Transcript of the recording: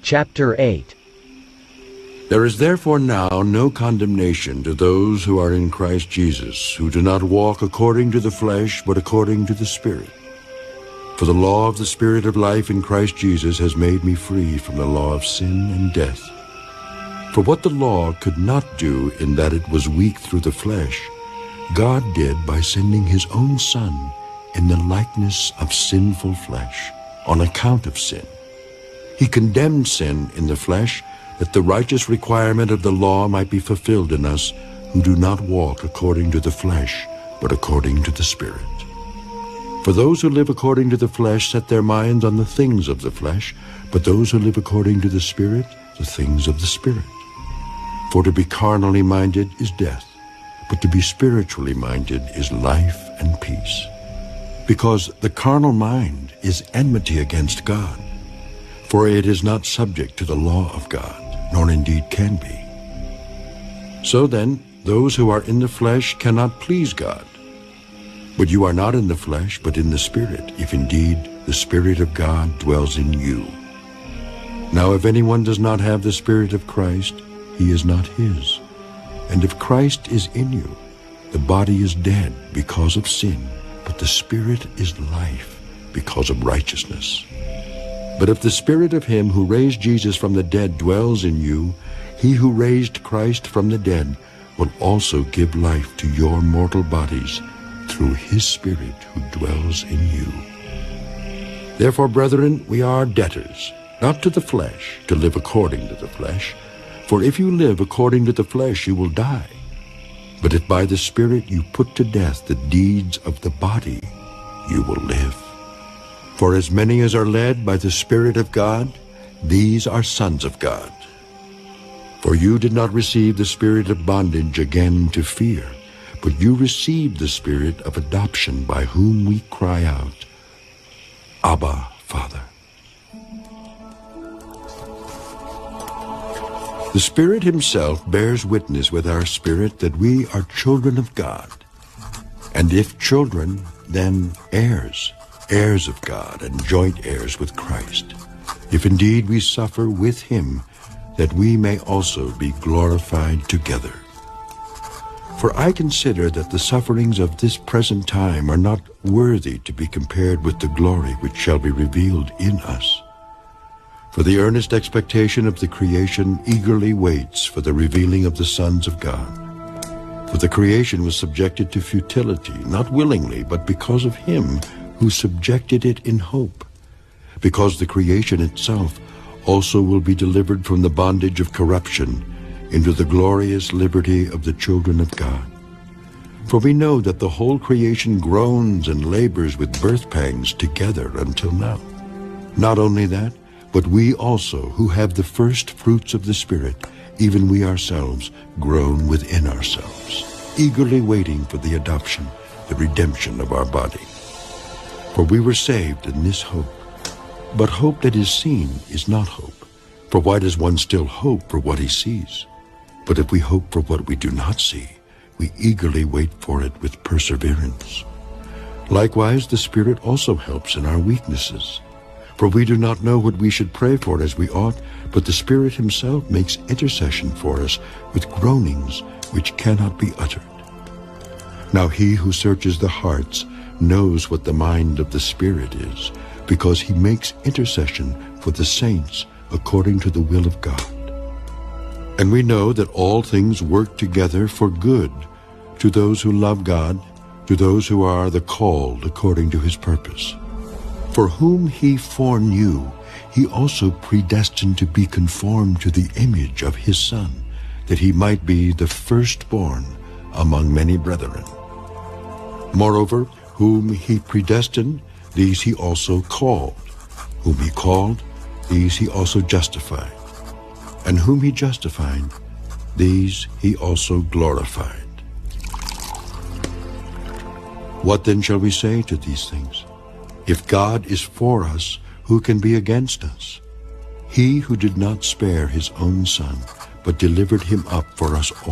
Chapter 8. There is therefore now no condemnation to those who are in Christ Jesus, who do not walk according to the flesh, but according to the Spirit. For the law of the Spirit of life in Christ Jesus has made me free from the law of sin and death. For what the law could not do in that it was weak through the flesh, God did by sending his own Son in the likeness of sinful flesh, on account of sin. He condemned sin in the flesh, that the righteous requirement of the law might be fulfilled in us, who do not walk according to the flesh, but according to the Spirit. For those who live according to the flesh set their minds on the things of the flesh, but those who live according to the Spirit, the things of the Spirit. For to be carnally minded is death, but to be spiritually minded is life and peace. Because the carnal mind is enmity against God, for it is not subject to the law of God, nor indeed can be. So then, those who are in the flesh cannot please God. But you are not in the flesh, but in the Spirit, if indeed the Spirit of God dwells in you. Now if anyone does not have the Spirit of Christ, he is not his. And if Christ is in you, the body is dead because of sin, but the Spirit is life because of righteousness. But if the Spirit of him who raised Jesus from the dead dwells in you, he who raised Christ from the dead will also give life to your mortal bodies through his Spirit who dwells in you. Therefore, brethren, we are debtors, not to the flesh, to live according to the flesh. For if you live according to the flesh, you will die. But if by the Spirit you put to death the deeds of the body, you will live. For as many as are led by the Spirit of God, these are sons of God. For you did not receive the spirit of bondage again to fear, but you received the Spirit of adoption, by whom we cry out, Abba, Father. The Spirit himself bears witness with our spirit that we are children of God. And if children, then heirs, heirs of God, and joint heirs with Christ, if indeed we suffer with him, that we may also be glorified together. For I consider that the sufferings of this present time are not worthy to be compared with the glory which shall be revealed in us. For the earnest expectation of the creation eagerly waits for the revealing of the sons of God. For the creation was subjected to futility, not willingly, but because of him who subjected it in hope, because the creation itself also will be delivered from the bondage of corruption into the glorious liberty of the children of God. For we know that the whole creation groans and labors with birth pangs together until now. Not only that, but we also, who have the first fruits of the Spirit, even we ourselves, groan within ourselves, eagerly waiting for the adoption, the redemption of our body. For we were saved in this hope. But hope that is seen is not hope. For why does one still hope for what he sees? But if we hope for what we do not see, we eagerly wait for it with perseverance. Likewise, the Spirit also helps in our weaknesses. For we do not know what we should pray for as we ought, but the Spirit himself makes intercession for us with groanings which cannot be uttered. Now he who searches the hearts knows what the mind of the Spirit is, because he makes intercession for the saints according to the will of God. And we know that all things work together for good to those who love God, to those who are the called according to his purpose. For whom he foreknew, he also predestined to be conformed to the image of his Son, that he might be the firstborn among many brethren. Moreover, whom he predestined, these he also called. Whom he called, these he also justified. And whom he justified, these he also glorified. What then shall we say to these things? If God is for us, who can be against us? He who did not spare his own Son, but delivered him up for us all,